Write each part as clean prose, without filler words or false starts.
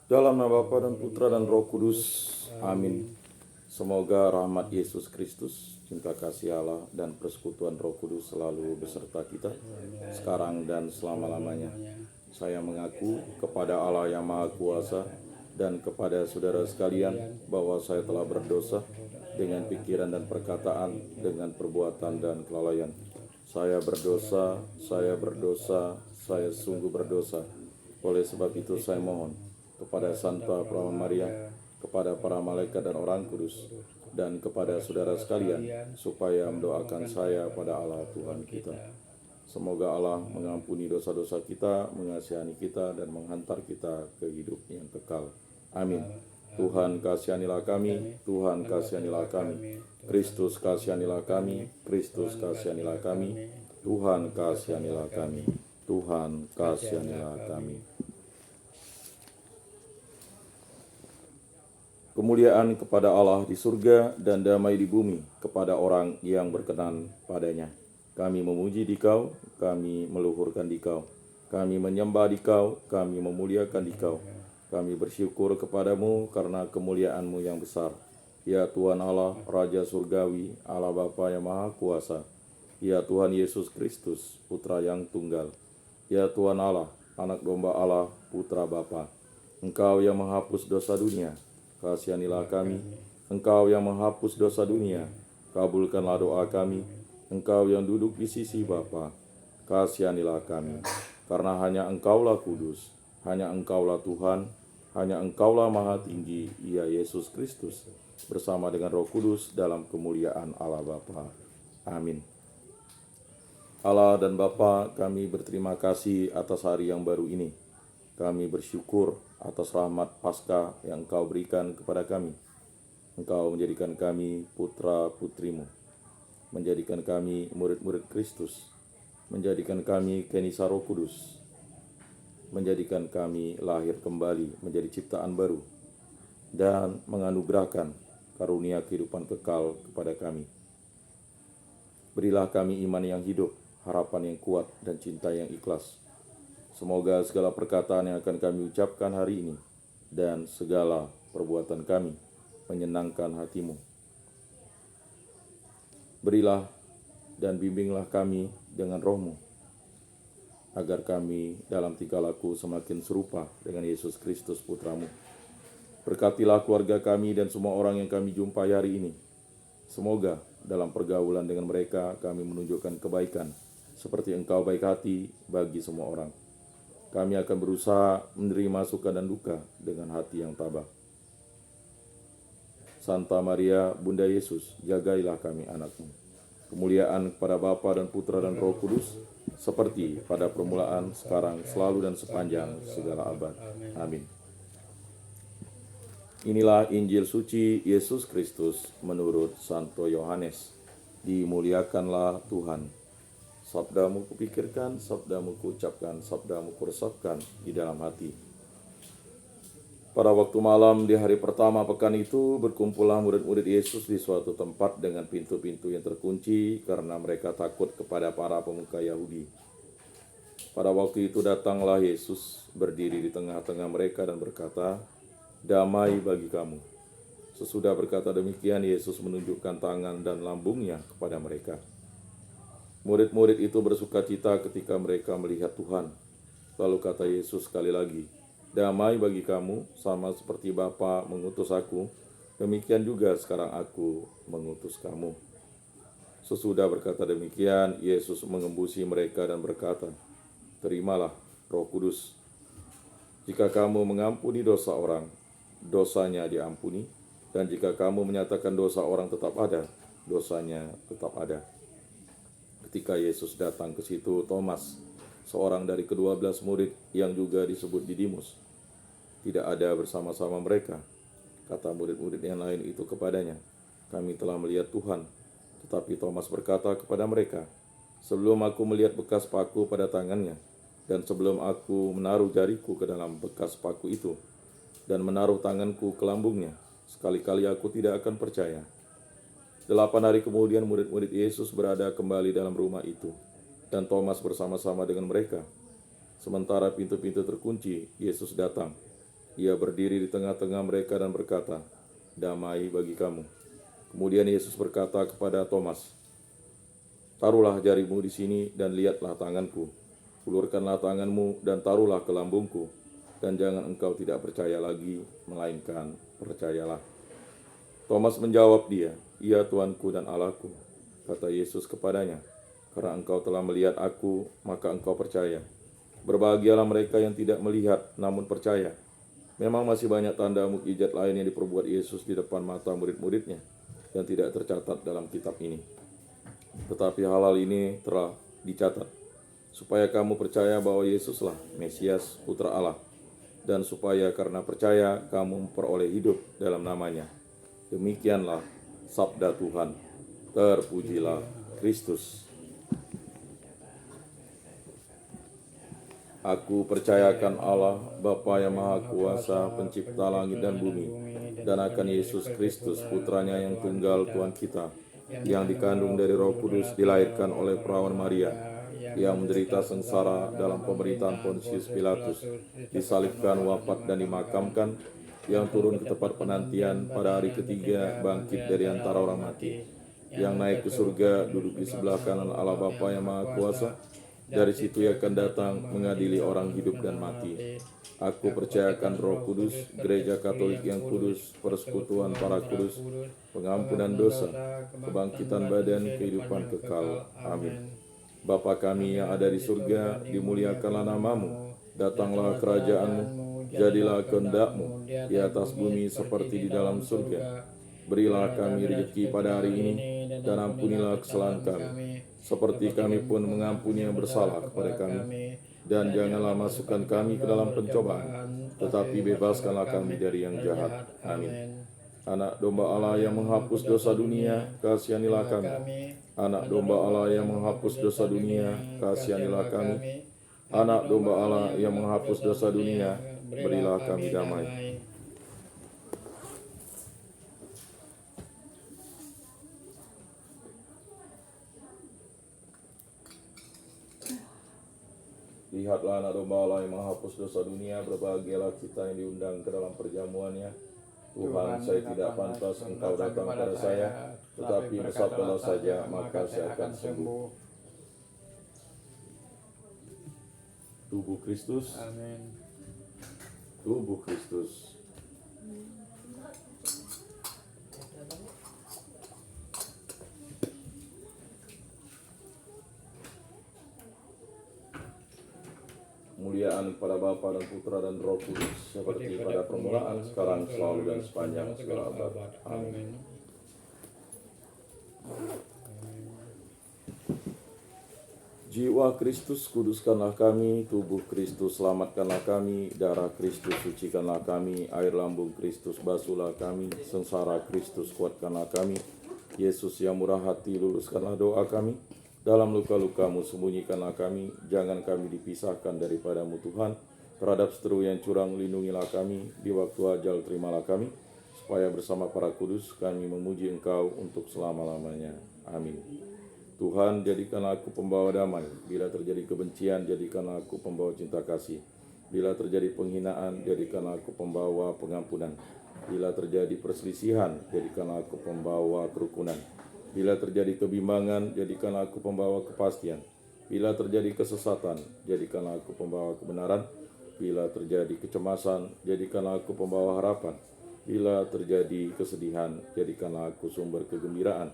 Dalam nama Bapa dan Putra dan Roh Kudus. Amin. Semoga rahmat Yesus Kristus, cinta kasih Allah, dan persekutuan Roh Kudus selalu beserta kita, sekarang dan selama-lamanya. Saya mengaku kepada Allah yang Maha Kuasa dan kepada saudara sekalian bahwa saya telah berdosa dengan pikiran dan perkataan, dengan perbuatan dan kelalaian. Saya berdosa, saya sungguh berdosa. Oleh sebab itu saya mohon kepada Santa Perawan Maria, kepada para malaikat dan orang kudus, dan kepada saudara sekalian, supaya mendoakan saya pada Allah Tuhan kita. Semoga Allah mengampuni dosa-dosa kita, mengasihani kita, dan menghantar kita ke hidup yang kekal. Amin. Tuhan kasihanilah kami, Tuhan kasihanilah kami. Kristus kasihanilah kami, Kristus kasihanilah kami. Tuhan kasihanilah kami, Tuhan kasihanilah kami. Kemuliaan kepada Allah di surga dan damai di bumi kepada orang yang berkenan padanya. Kami memuji Dikau, kami meluhurkan Dikau, kami menyembah Dikau, kami memuliakan Dikau. Kami bersyukur kepadamu karena kemuliaan-Mu yang besar. Ya Tuhan Allah, Raja Surgawi, Allah Bapa yang Maha Kuasa. Ya Tuhan Yesus Kristus, Putra yang tunggal. Ya Tuhan Allah, Anak Domba Allah, Putra Bapa. Engkau yang menghapus dosa dunia, kasihanilah kami. Engkau yang menghapus dosa dunia, kabulkanlah doa kami. Engkau yang duduk di sisi Bapa, kasihanilah kami. Karena hanya Engkaulah kudus, hanya Engkaulah Tuhan, hanya Engkaulah Maha Tinggi, ya Yesus Kristus, bersama dengan Roh Kudus dalam kemuliaan Allah Bapa. Amin. Allah dan Bapa, kami berterima kasih atas hari yang baru ini. Kami bersyukur atas rahmat Paskah yang Engkau berikan kepada kami. Engkau menjadikan kami putra-putrimu, menjadikan kami murid-murid Kristus, menjadikan kami kenisa Roh Kudus, menjadikan kami lahir kembali menjadi ciptaan baru, dan menganugerahkan karunia kehidupan kekal kepada kami. Berilah kami iman yang hidup, harapan yang kuat, dan cinta yang ikhlas. Semoga segala perkataan yang akan kami ucapkan hari ini dan segala perbuatan kami menyenangkan hati-Mu. Berilah dan bimbinglah kami dengan Roh-Mu, agar kami dalam tingkah laku semakin serupa dengan Yesus Kristus Putra-Mu. Berkatilah keluarga kami dan semua orang yang kami jumpai hari ini. Semoga dalam pergaulan dengan mereka kami menunjukkan kebaikan, seperti Engkau baik hati bagi semua orang. Kami akan berusaha menerima suka dan duka dengan hati yang tabah. Santa Maria, Bunda Yesus, jagailah kami anak-Mu. Kemuliaan kepada Bapa dan Putra dan Roh Kudus, seperti pada permulaan, sekarang, selalu, dan sepanjang segala abad. Amin. Inilah Injil suci Yesus Kristus menurut Santo Yohanes. Dimuliakanlah Tuhan. Sabda-Mu kupikirkan, Sabda-Mu kuucapkan, Sabda-Mu kuresapkan di dalam hati. Pada waktu malam di hari pertama pekan itu, berkumpullah murid-murid Yesus di suatu tempat dengan pintu-pintu yang terkunci karena mereka takut kepada para pemuka Yahudi. Pada waktu itu datanglah Yesus berdiri di tengah-tengah mereka dan berkata, "Damai bagi kamu." Sesudah berkata demikian, Yesus menunjukkan tangan dan lambungnya kepada mereka. Murid-murid itu bersukacita ketika mereka melihat Tuhan. Lalu kata Yesus sekali lagi, "Damai bagi kamu, sama seperti Bapa mengutus aku, demikian juga sekarang aku mengutus kamu." Sesudah berkata demikian, Yesus mengembusi mereka dan berkata, "Terimalah Roh Kudus. Jika kamu mengampuni dosa orang, dosanya diampuni, dan jika kamu menyatakan dosa orang tetap ada, dosanya tetap ada." Ketika Yesus datang ke situ, Thomas, seorang dari ke-12 murid yang juga disebut Didimus, tidak ada bersama-sama mereka. Kata murid-murid yang lain itu kepadanya, "Kami telah melihat Tuhan." Tetapi Thomas berkata kepada mereka, "Sebelum aku melihat bekas paku pada tangannya, dan sebelum aku menaruh jariku ke dalam bekas paku itu, dan menaruh tanganku ke lambungnya, sekali-kali aku tidak akan percaya." 8 hari kemudian murid-murid Yesus berada kembali dalam rumah itu, dan Thomas bersama-sama dengan mereka. Sementara pintu-pintu terkunci, Yesus datang. Ia berdiri di tengah-tengah mereka dan berkata, "Damai bagi kamu." Kemudian Yesus berkata kepada Thomas, "Taruhlah jarimu di sini dan lihatlah tanganku. Ulurkanlah tanganmu dan taruhlah ke lambungku. Dan jangan engkau tidak percaya lagi, melainkan percayalah." Thomas menjawab dia, "Ya Tuanku dan Allahku." Kata Yesus kepadanya, "Karena engkau telah melihat aku, maka engkau percaya. Berbahagialah mereka yang tidak melihat, namun percaya." Memang masih banyak tanda mukjizat lain yang diperbuat Yesus di depan mata murid-muridnya yang tidak tercatat dalam kitab ini. Tetapi hal-hal ini telah dicatat, supaya kamu percaya bahwa Yesuslah Mesias, Putra Allah, dan supaya karena percaya kamu memperoleh hidup dalam namanya. Demikianlah sabda Tuhan. Terpujilah Kristus. Aku percayakan Allah, Bapa yang Maha Kuasa, pencipta langit dan bumi, dan akan Yesus Kristus, Putranya yang tunggal Tuhan kita, yang dikandung dari Roh Kudus, dilahirkan oleh perawan Maria, yang menderita sengsara dalam pemerintahan Pontius Pilatus, disalibkan, wafat, dan dimakamkan, yang turun ke tempat penantian, pada hari ketiga bangkit dari antara orang mati, yang naik ke surga, duduk di sebelah kanan Allah Bapa yang Maha Kuasa. Dari situ ia akan datang mengadili orang hidup dan mati. Aku percayakan Roh Kudus, Gereja Katolik yang kudus, persekutuan para kudus, pengampunan dosa, kebangkitan badan, kehidupan kekal. Amin. Bapa kami yang ada di surga, dimuliakanlah namamu, datanglah kerajaanmu, jadilah kehendak-mu di atas bumi seperti di dalam surga. Berilah kami rezeki pada hari ini, dan ampunilah kesalahan kami, seperti kami pun mengampuni yang bersalah kepada kami. Dan janganlah masukkan kami ke dalam pencobaan, tetapi bebaskanlah kami dari yang jahat. Amin. Anak domba Allah yang menghapus dosa dunia, kasihanilah kami. Anak domba Allah yang menghapus dosa dunia, kasihanilah kami. Anak domba Allah yang menghapus dosa dunia, berilah kami damai. Lihatlah anak domba Allah yang menghapus dosa dunia, berbahagialah kita yang diundang ke dalam perjamuannya. Tuhan, saya tidak pantas engkau datang kepada saya, tetapi bersabdalah saja, maka saya akan sembuh. Tubuh Kristus. Amin. Tubuh Kristus. Kemuliaan kepada Bapa dan Putra dan Roh Kudus, seperti pada permulaan, sekarang, selalu, dan sepanjang segala abad. Amin. Jiwa Kristus, kuduskanlah kami. Tubuh Kristus, selamatkanlah kami. Darah Kristus, sucikanlah kami. Air lambung Kristus, basuhlah kami. Sengsara Kristus, kuatkanlah kami. Yesus yang murah hati, luluskanlah doa kami. Dalam luka-lukamu sembunyikanlah kami, jangan kami dipisahkan daripadamu Tuhan. Terhadap seteru yang curang lindungilah kami, di waktu ajal terimalah kami, supaya bersama para kudus kami memuji Engkau untuk selama-lamanya. Amin. Tuhan, jadikanlah aku pembawa damai. Bila terjadi kebencian, jadikanlah aku pembawa cinta kasih. Bila terjadi penghinaan, jadikanlah aku pembawa pengampunan. Bila terjadi perselisihan, jadikanlah aku pembawa kerukunan. Bila terjadi kebimbangan, jadikanlah aku pembawa kepastian. Bila terjadi kesesatan, jadikanlah aku pembawa kebenaran. Bila terjadi kecemasan, jadikanlah aku pembawa harapan. Bila terjadi kesedihan, jadikanlah aku sumber kegembiraan.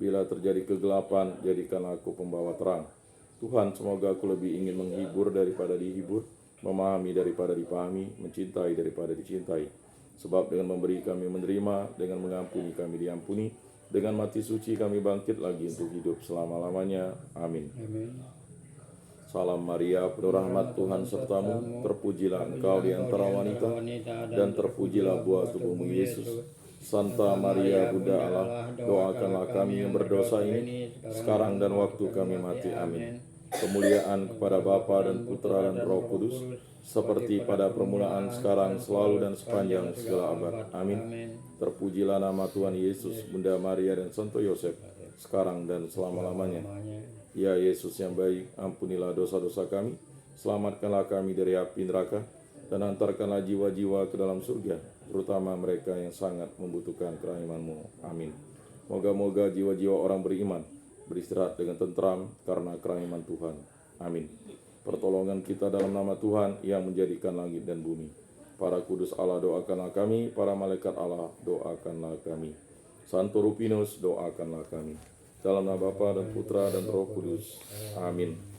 Bila terjadi kegelapan, jadikanlah aku pembawa terang. Tuhan, semoga aku lebih ingin menghibur daripada dihibur, memahami daripada dipahami, mencintai daripada dicintai. Sebab dengan memberi kami menerima, dengan mengampuni kami diampuni, dengan mati suci kami bangkit lagi untuk hidup selama-lamanya. Amin. Salam Maria, penuh rahmat, Tuhan sertamu. Terpujilah engkau di antara wanita, dan terpujilah buah tubuhmu Yesus. Santa Maria, Bunda Allah, doakanlah kami yang berdosa ini, sekarang dan waktu kami mati. Amin. Kemuliaan kepada Bapa dan Putra dan Roh Kudus, seperti pada permulaan, sekarang, selalu, dan sepanjang segala abad. Amin. Terpujilah nama Tuhan Yesus, Bunda Maria, dan Santo Yosef, sekarang dan selama-lamanya. Ya Yesus yang baik, ampunilah dosa-dosa kami, selamatkanlah kami dari api neraka, dan antarkanlah jiwa-jiwa ke dalam surga, terutama mereka yang sangat membutuhkan kerahiman-Mu. Amin. Moga-moga jiwa-jiwa orang beriman beristirahat dengan tentram karena kerahiman Tuhan. Amin. Pertolongan kita dalam nama Tuhan yang menjadikan langit dan bumi. Para kudus Allah, doakanlah kami. Para malaikat Allah, doakanlah kami. Santo Rupinus, doakanlah kami. Dalam nama Bapa dan Putra dan Roh Kudus. Amin.